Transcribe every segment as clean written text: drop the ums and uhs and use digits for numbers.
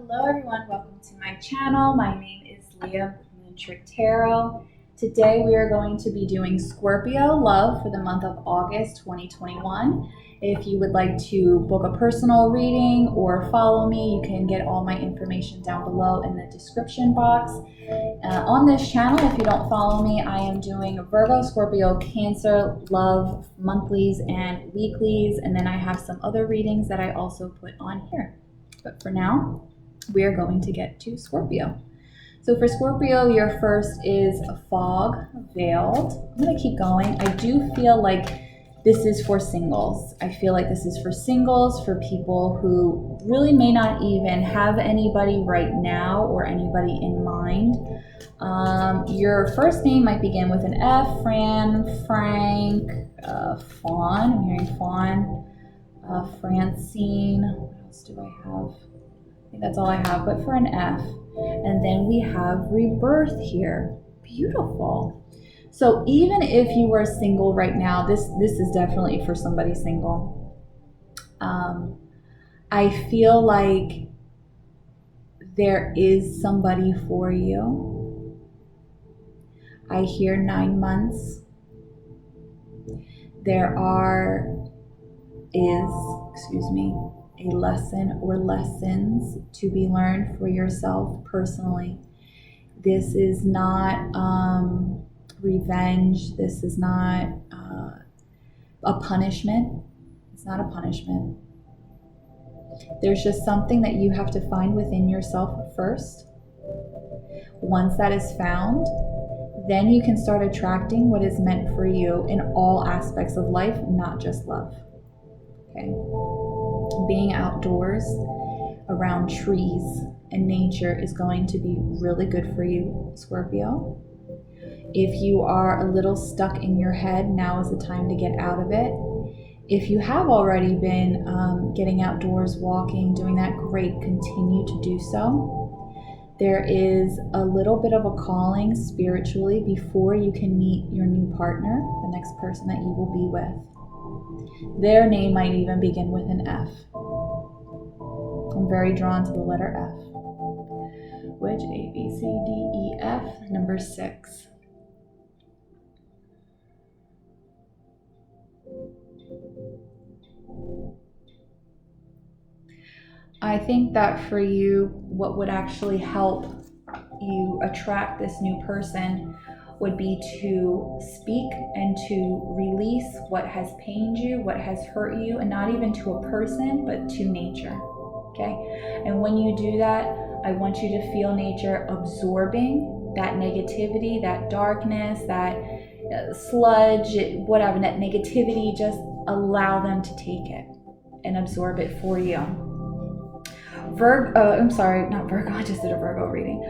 Hello everyone, welcome to my channel. My name is Leah with Moon Trick Tarot. Today we are going to be doing Scorpio love for the month of August 2021. If you would like to book a personal reading or follow me, you can get all my information down below in the description box. On this channel, if you don't follow me, I am doing Virgo, Scorpio, Cancer, love, monthlies and weeklies, and then I have some other readings that I also put on here. But for now, we are going to get to Scorpio. So for Scorpio, your first is fog, veiled. I'm going to keep going. I do feel like this is for singles. I feel like this is for singles, for people who really may not even have anybody right now or anybody in mind. Your first name might begin with an F, Fran, Frank, Fawn. I'm hearing Fawn, Francine. What else do I have? I think that's all I have, but for an F. And then we have rebirth here. Beautiful. So even if you are single right now, this is definitely for somebody single. I feel like there is somebody for you. I hear 9 months. There is a lesson or lessons to be learned for yourself personally. This is not revenge. This is not a punishment. It's not a punishment. There's just something that you have to find within yourself first. Once that is found, then you can start attracting what is meant for you in all aspects of life, not just love. Okay? Being outdoors around trees and nature is going to be really good for you, Scorpio. If you are a little stuck in your head, now is the time to get out of it. If you have already been getting outdoors, walking, doing that, great, continue to do so. There is a little bit of a calling spiritually before you can meet your new partner, the next person that you will be with. Their name might even begin with an F. I'm very drawn to the letter F, which A, B, C, D, E, F, number 6. I think that for you, what would actually help you attract this new person would be to speak and to release what has pained you, what has hurt you, and not even to a person, but to nature, okay? And when you do that, I want you to feel nature absorbing that negativity, that darkness, that sludge, whatever, that negativity. Just allow them to take it and absorb it for you. I'm sorry, not Virgo, I just did a Virgo reading.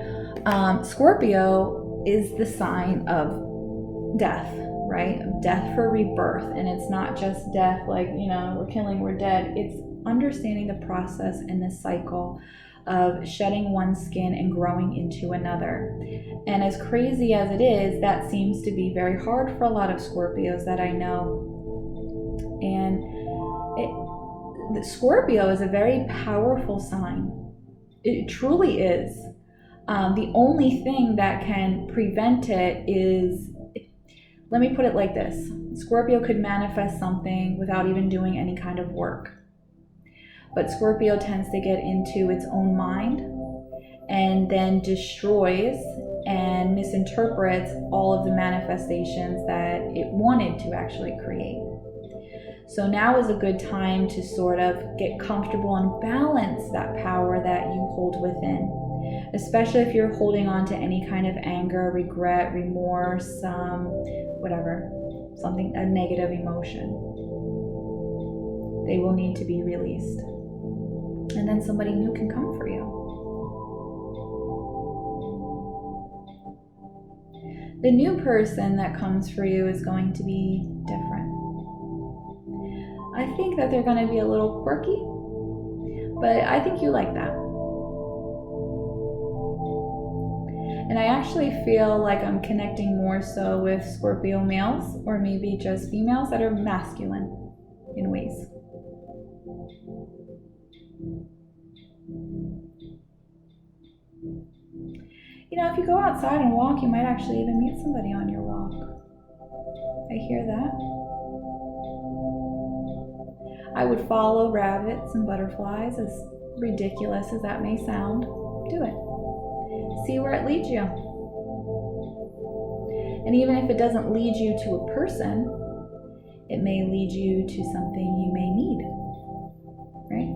Scorpio is the sign of death, right? Death for rebirth. And it's not just death like, we're killing, we're dead. It's understanding the process and the cycle of shedding one skin and growing into another. And as crazy as it is, that seems to be very hard for a lot of Scorpios that I know. And the Scorpio is a very powerful sign. It truly is. The only thing that can prevent it is, let me put it like this. Scorpio could manifest something without even doing any kind of work. But Scorpio tends to get into its own mind and then destroys and misinterprets all of the manifestations that it wanted to actually create. So now is a good time to sort of get comfortable and balance that power that you hold within, especially if you're holding on to any kind of anger, regret, remorse, whatever, something, a negative emotion. They will need to be released. And then somebody new can come for you. The new person that comes for you is going to be different. I think that they're going to be a little quirky, but I think you like that. And I actually feel like I'm connecting more so with Scorpio males, or maybe just females that are masculine in ways. You know, if you go outside and walk, you might actually even meet somebody on your walk. I hear that. I would follow rabbits and butterflies, as ridiculous as that may sound. Do it. See where it leads you. And even if it doesn't lead you to a person, it may lead you to something you may need, right?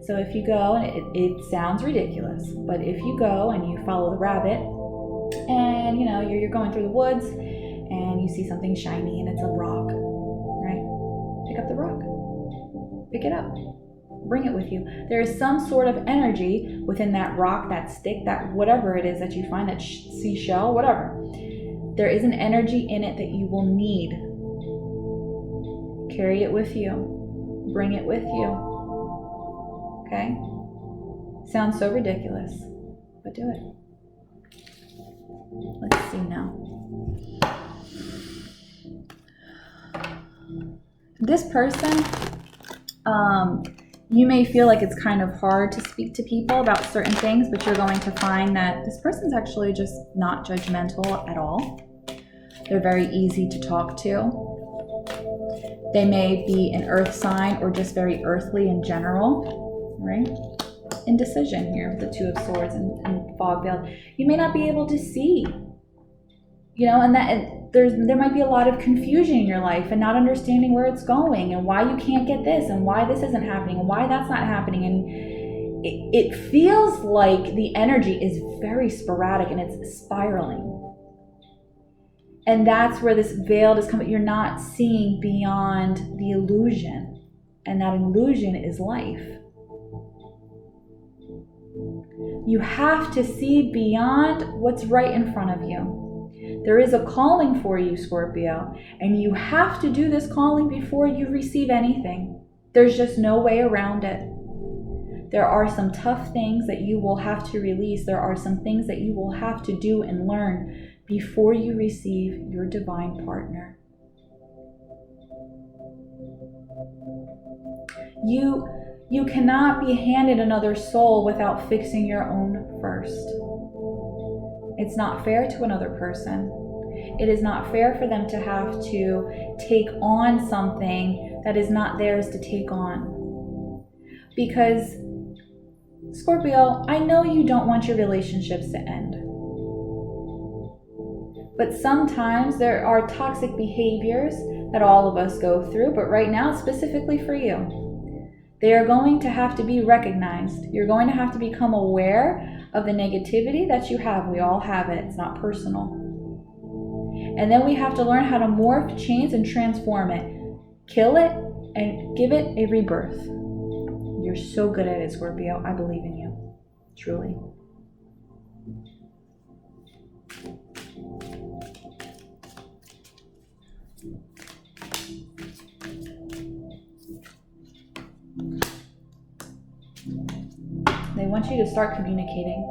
So if you go, and it sounds ridiculous, but if you go and you follow the rabbit, and you know, you're going through the woods, and you see something shiny, and it's a rock, right? Pick up the rock. Pick it up. Bring it with you. There is some sort of energy within that rock, that stick, that whatever it is that you find, that seashell, whatever. There is an energy in it that you will need. Carry it with you. Bring it with you. Okay? Sounds so ridiculous, but do it. Let's see now. This person, you may feel like it's kind of hard to speak to people about certain things, but you're going to find that this person's actually just not judgmental at all. They're very easy to talk to. They may be an earth sign or just very earthly in general, right? Indecision here, the Two of Swords and fog veiled. You may not be able to see, you know, and there might be a lot of confusion in your life and not understanding where it's going and why you can't get this and why this isn't happening and why that's not happening. And it feels like the energy is very sporadic and it's spiraling. And that's where this veil is coming. You're not seeing beyond the illusion. And that illusion is life. You have to see beyond what's right in front of you. There is a calling for you, Scorpio, and you have to do this calling before you receive anything. There's just no way around it. There are some tough things that you will have to release. There are some things that you will have to do and learn before you receive your divine partner. You cannot be handed another soul without fixing your own first. It's not fair to another person. It is not fair for them to have to take on something that is not theirs to take on. Because, Scorpio, I know you don't want your relationships to end. But sometimes there are toxic behaviors that all of us go through, but right now, specifically for you, they are going to have to be recognized. You're going to have to become aware of the negativity that you have. We all have it. It's not personal. And then we have to learn how to morph, change, and transform it. Kill it and give it a rebirth. You're so good at it, Scorpio. I believe in you. Truly. They want you to start communicating.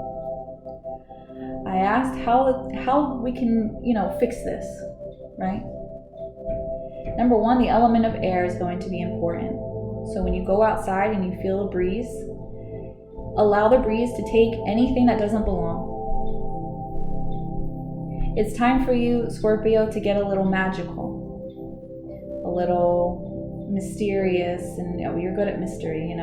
I asked how we can, fix this, right? Number one, the element of air is going to be important. So when you go outside and you feel a breeze, allow the breeze to take anything that doesn't belong. It's time for you, Scorpio, to get a little magical, a little mysterious, and you're good at mystery,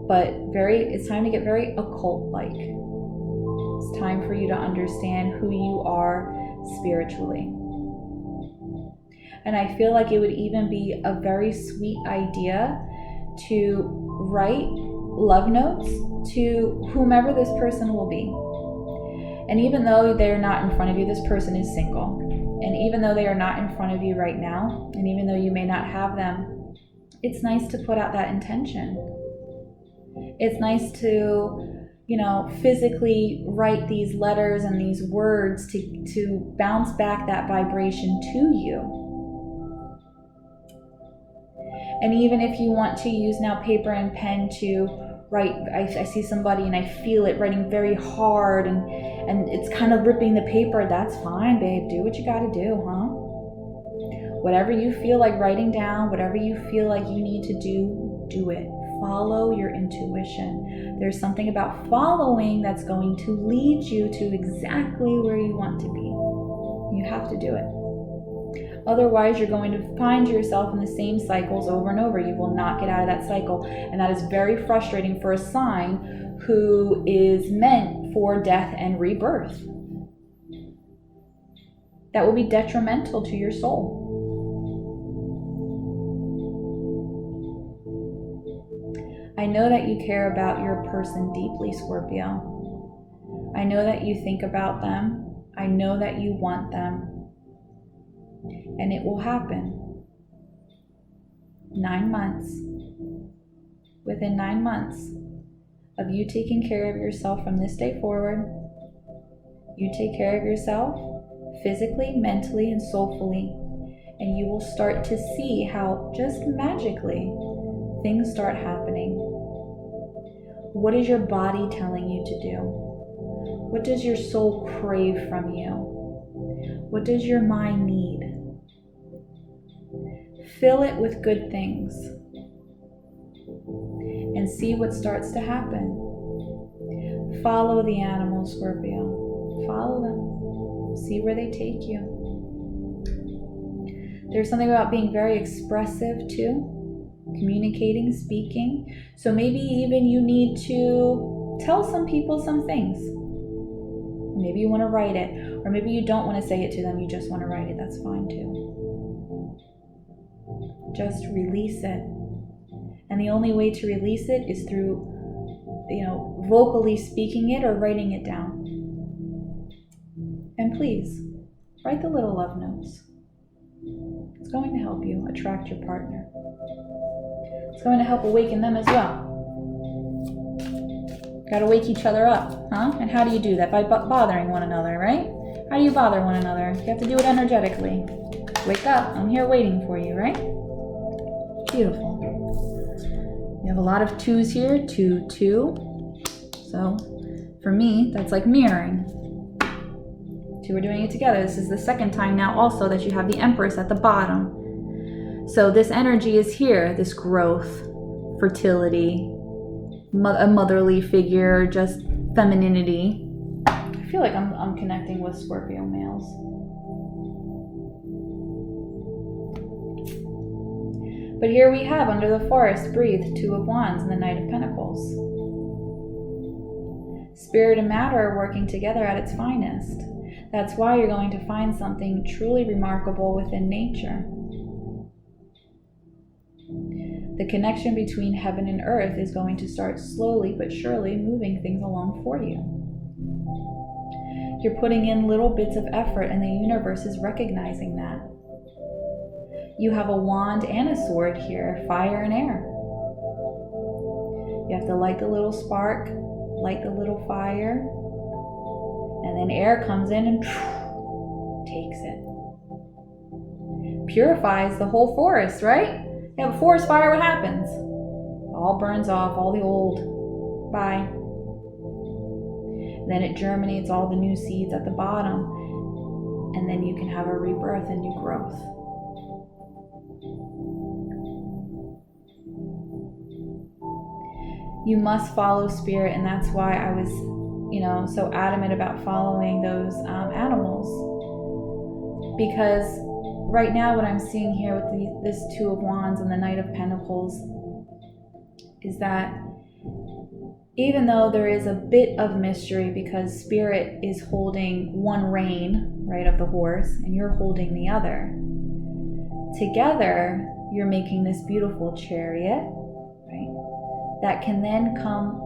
but it's time to get very occult-like. It's time for you to understand who you are spiritually. And I feel like it would even be a very sweet idea to write love notes to whomever this person will be. And even though they're not in front of you, this person is single. And even though they are not in front of you right now, and even though you may not have them, it's nice to put out that intention. It's nice to, physically write these letters and these words to bounce back that vibration to you. And even if you want to use now paper and pen to write, I see somebody and I feel it writing very hard and it's kind of ripping the paper, that's fine, babe. Do what you gotta do, huh? Whatever you feel like writing down, whatever you feel like you need to do, do it. follow your intuition. There's something about following that's going to lead you to exactly where you want to be. You have to do it. Otherwise, you're going to find yourself in the same cycles over and over. You will not get out of that cycle. And that is very frustrating for a sign who is meant for death and rebirth. That will be detrimental to your soul. I know that you care about your person deeply, Scorpio. I know that you think about them. I know that you want them. And it will happen. 9 months. Within 9 months of you taking care of yourself from this day forward, you take care of yourself physically, mentally, and soulfully, and you will start to see how just magically things start happening. What is your body telling you to do? What does your soul crave from you? What does your mind need? Fill it with good things and see what starts to happen. Follow the animals, Scorpio. Follow them. See where they take you. There's something about being very expressive too, communicating, speaking. So maybe even you need to tell some people some things. Maybe you want to write it, or maybe you don't want to say it to them, you just want to write it. That's fine too. Just release it. And the only way to release it is through, vocally speaking it or writing it down. And please, write the little love notes. It's going to help you attract your partner. It's going to help awaken them as well. Got to wake each other up, huh? And how do you do that? By bothering one another, right? How do you bother one another? You have to do it energetically. Wake up. I'm here waiting for you, right? Beautiful. You have a lot of 2s here. 2, 2. So for me, that's like mirroring. 2 are doing it together. This is the second time now also that you have the Empress at the bottom. So this energy is here. This growth, fertility, a motherly figure, just femininity. I feel like I'm connecting with Scorpio males. But here we have, under the forest, breathe, 2 of Wands and the Knight of Pentacles. Spirit and matter are working together at its finest. That's why you're going to find something truly remarkable within nature. The connection between heaven and earth is going to start slowly but surely moving things along for you. You're putting in little bits of effort and the universe is recognizing that. You have a wand and a sword here, fire and air. You have to light the little spark, light the little fire, and then air comes in and takes it. Purifies the whole forest, right? You have a forest fire, what happens? All burns off, all the old. Bye. Then it germinates all the new seeds at the bottom, and then you can have a rebirth and new growth. You must follow spirit, and that's why I was, so adamant about following those animals. Because right now what I'm seeing here with this 2 of Wands and the Knight of Pentacles is that even though there is a bit of mystery because spirit is holding one rein, right, of the horse, and you're holding the other, together you're making this beautiful chariot, right, that can then come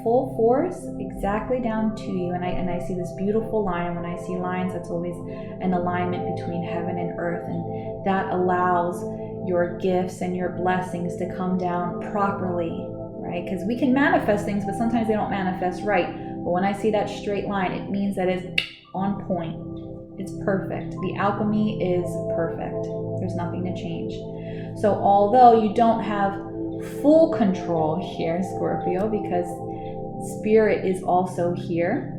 full force exactly down to you. And I see this beautiful line, and when I see lines, that's always an alignment between heaven and earth, and that allows your gifts and your blessings to come down properly, right? Because we can manifest things, but sometimes they don't manifest right. But when I see that straight line, it means that it's on point. It's perfect. The alchemy is perfect. There's nothing to change. So although you don't have full control here, Scorpio, because spirit is also here,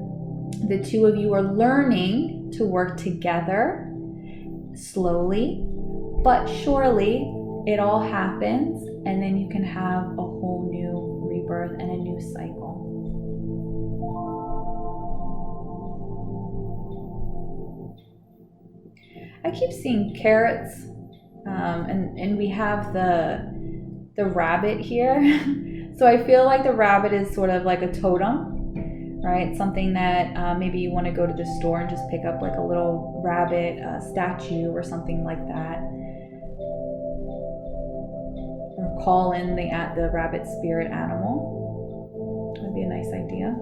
the 2 of you are learning to work together slowly but surely. It all happens, and then you can have a whole new rebirth and a new cycle. I keep seeing carrots, and we have the rabbit here. So I feel like the rabbit is sort of like a totem, right? Something that maybe you want to go to the store and just pick up like a little rabbit statue or something like that. Or call in the rabbit spirit animal. That'd be a nice idea.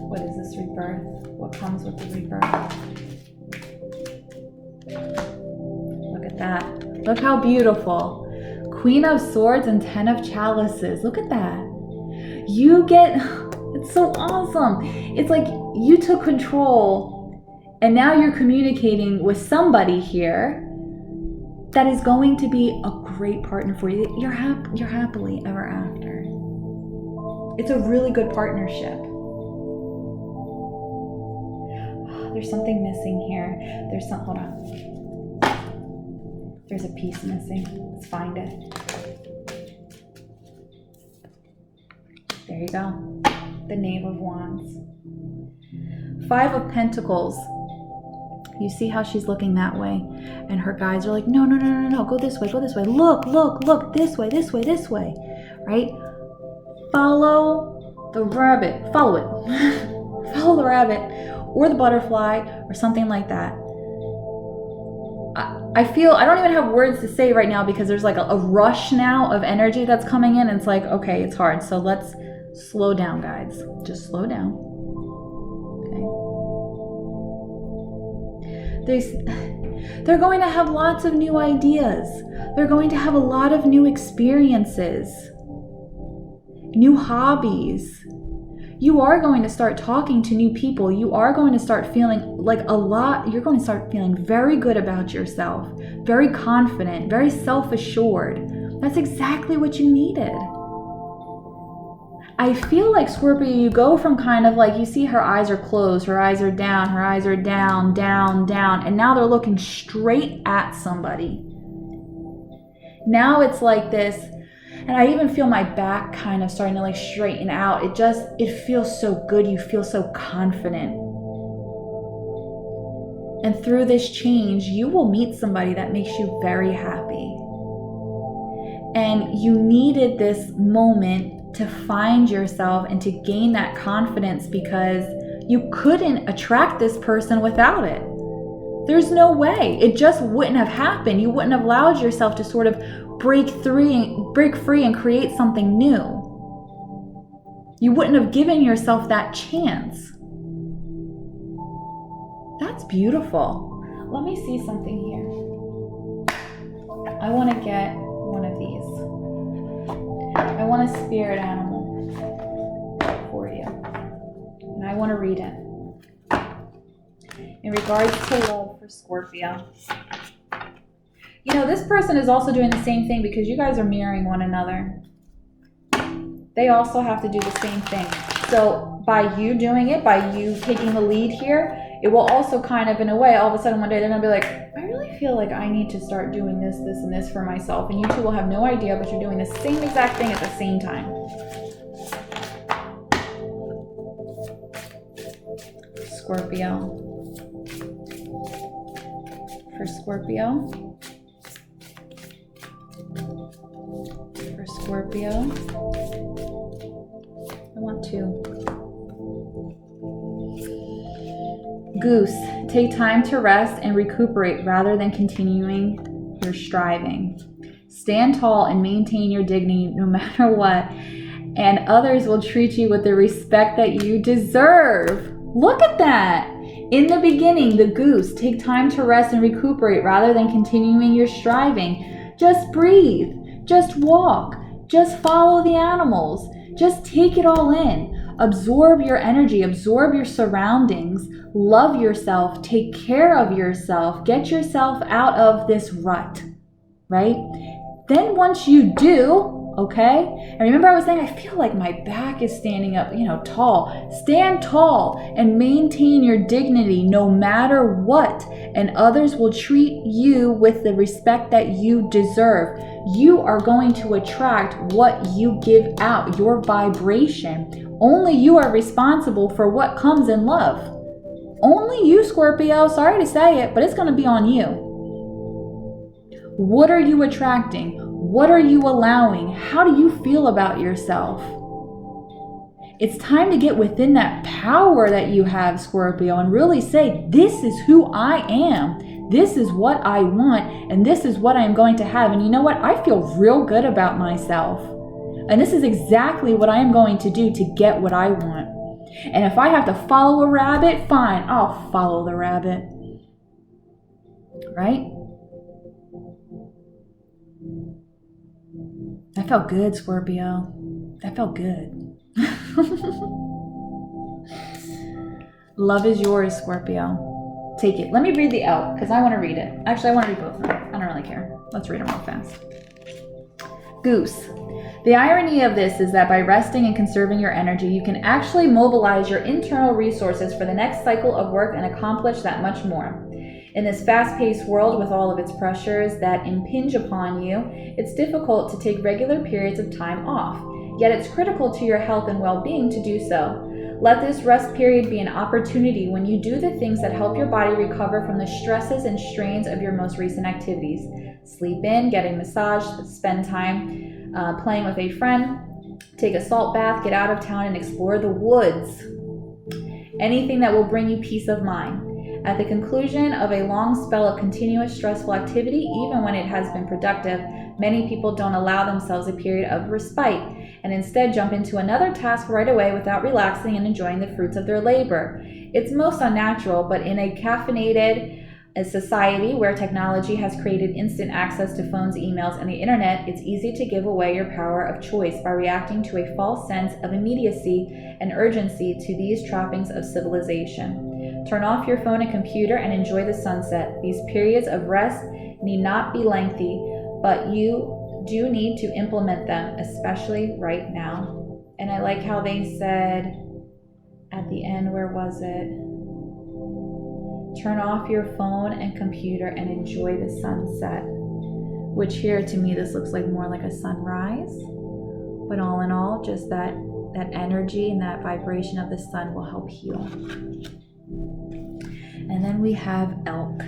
What is this rebirth? What comes with the rebirth? Look at that. Look how beautiful. Queen of Swords and 10 of Chalices. Look at that. You get, it's so awesome. It's like you took control and now you're communicating with somebody here that is going to be a great partner for you. You're happily ever after. It's a really good partnership. There's something missing here. Hold on. There's a piece missing. Let's find it. There you go. The Knave of Wands. 5 of Pentacles. You see how she's looking that way? And her guides are like, no, go this way, look, this way, right? Follow the rabbit, follow it. Follow the rabbit or the butterfly or something like that. I feel, I don't even have words to say right now because there's like a rush now of energy that's coming in. And it's like, okay, it's hard. So let's slow down, guys. Just slow down. They're going to have lots of new ideas. They're going to have a lot of new experiences, new hobbies. You are going to start talking to new people. You are going to start feeling like you're going to start feeling very good about yourself, very confident, very self-assured. That's exactly what you needed. I feel like, Scorpio, you go from kind of like, you see her eyes are closed, her eyes are down, down, and now they're looking straight at somebody. Now it's like this, and I even feel my back kind of starting to like straighten out. It feels so good. You feel so confident. And through this change, you will meet somebody that makes you very happy. And you needed this moment to find yourself and to gain that confidence because you couldn't attract this person without it. There's no way. It just wouldn't have happened. You wouldn't have allowed yourself to sort of break free and create something new. You wouldn't have given yourself that chance. That's beautiful. Let me see something here. I want to get one of these. I want a spirit animal for you. And I want to read it. In regards to love for Scorpio. You know, this person is also doing the same thing because you guys are mirroring one another. They also have to do the same thing. So by you doing it, by you taking the lead here, it will also kind of, in a way, all of a sudden one day they're going to be like, I really feel like I need to start doing this, and this for myself. And you two will have no idea, but you're doing the same exact thing at the same time. Scorpio. For Scorpio. For Scorpio. I want 2. Goose, take time to rest and recuperate rather than continuing your striving. Stand tall and maintain your dignity no matter what, and others will treat you with the respect that you deserve. Look at that. In the beginning, the goose, take time to rest and recuperate rather than continuing your striving. Just breathe. Just walk. Just follow the animals. Just take it all in. Absorb your energy, absorb your surroundings, love yourself, take care of yourself, get yourself out of this rut, right? Then once you do, okay? And remember I was saying, I feel like my back is standing up, tall. Stand tall and maintain your dignity no matter what, and others will treat you with the respect that you deserve. You are going to attract what you give out, your vibration. Only you are responsible for what comes in love. Only you, Scorpio. Sorry to say it, but it's going to be on you. What are you attracting? What are you allowing? How do you feel about yourself? It's time to get within that power that you have, Scorpio, and really say, this is who I am. This is what I want, and this is what I'm going to have. And you know what? I feel real good about myself. And this is exactly what I am going to do to get what I want. And if I have to follow a rabbit, fine, I'll follow the rabbit. Right? That felt good, Scorpio. That felt good. Love is yours, Scorpio. Take it. Let me read the L, because I want to read it. Actually, I want to read both of them. I don't really care. Let's read them real fast. Goose. The irony of this is that by resting and conserving your energy, you can actually mobilize your internal resources for the next cycle of work and accomplish that much more. In this fast-paced world with all of its pressures that impinge upon you, it's difficult to take regular periods of time off. Yet it's critical to your health and well-being to do so. Let this rest period be an opportunity when you do the things that help your body recover from the stresses and strains of your most recent activities. Sleep in, get a massage, spend time playing with a friend, take a salt bath, get out of town and explore the woods. Anything that will bring you peace of mind. At the conclusion of a long spell of continuous stressful activity, even when it has been productive, many people don't allow themselves a period of respite and instead jump into another task right away without relaxing and enjoying the fruits of their labor. It's most unnatural, but in a caffeinated society where technology has created instant access to phones, emails, and the internet, it's easy to give away your power of choice by reacting to a false sense of immediacy and urgency to these trappings of civilization. Turn off your phone and computer and enjoy the sunset. These periods of rest need not be lengthy, but you do need to implement them, especially right now. And I like how they said at the end, where was it? Turn off your phone and computer and enjoy the sunset. Which here to me, this looks like more like a sunrise. But all in all, just that energy and that vibration of the sun will help heal. And then we have elk.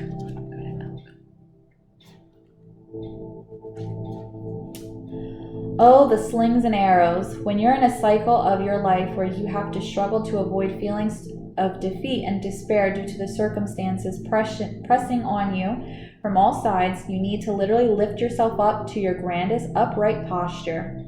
Oh, the slings and arrows. When you're in a cycle of your life where you have to struggle to avoid feelings of defeat and despair due to the circumstances pressing on you from all sides, you need to literally lift yourself up to your grandest upright posture.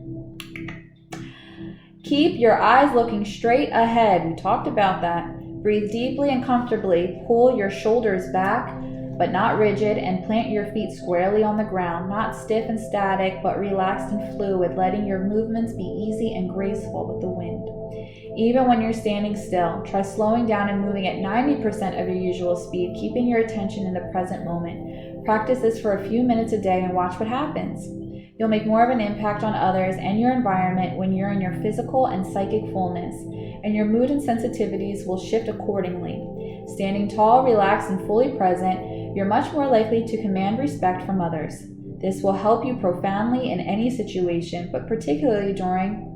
Keep your eyes looking straight ahead. We talked about that. Breathe deeply and comfortably. Pull your shoulders back, but not rigid, and plant your feet squarely on the ground, not stiff and static, but relaxed and fluid, letting your movements be easy and graceful with the wind. Even when you're standing still, try slowing down and moving at 90% of your usual speed, keeping your attention in the present moment. Practice this for a few minutes a day and watch what happens. You'll make more of an impact on others and your environment when you're in your physical and psychic fullness, and your mood and sensitivities will shift accordingly. Standing tall, relaxed, and fully present, you're much more likely to command respect from others. This will help you profoundly in any situation, but particularly during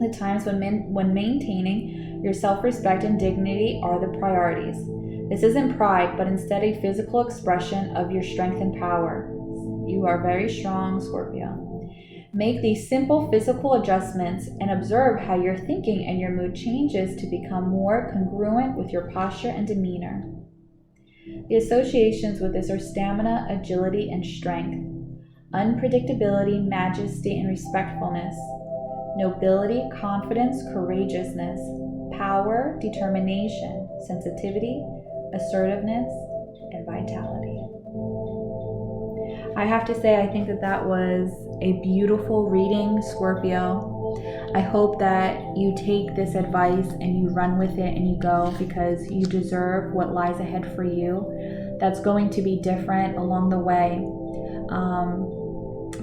the times when maintaining your self-respect and dignity are the priorities. This isn't pride, but instead a physical expression of your strength and power. You are very strong, Scorpio. Make these simple physical adjustments and observe how your thinking and your mood changes to become more congruent with your posture and demeanor. The associations with this are stamina, agility, and strength, unpredictability, majesty, and respectfulness, nobility, confidence, courageousness, power, determination, sensitivity, assertiveness, and vitality. I have to say, I think that was a beautiful reading, Scorpio. I hope that you take this advice and you run with it and you go, because you deserve what lies ahead for you. That's going to be different along the way.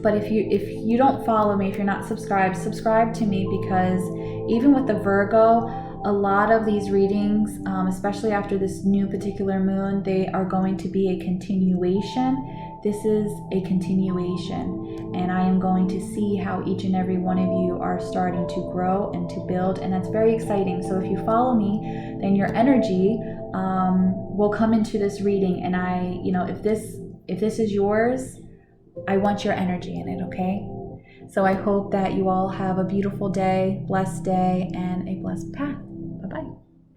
But if you don't follow me, if you're not subscribed, subscribe to me, because even with the Virgo, a lot of these readings, especially after this new particular moon, they are going to be a continuation. This is a continuation, and I am going to see how each and every one of you are starting to grow and to build, and that's very exciting. So if you follow me, then your energy will come into this reading, and if this is yours, I want your energy in it, okay? So I hope that you all have a beautiful day, blessed day, and a blessed path. Bye-bye.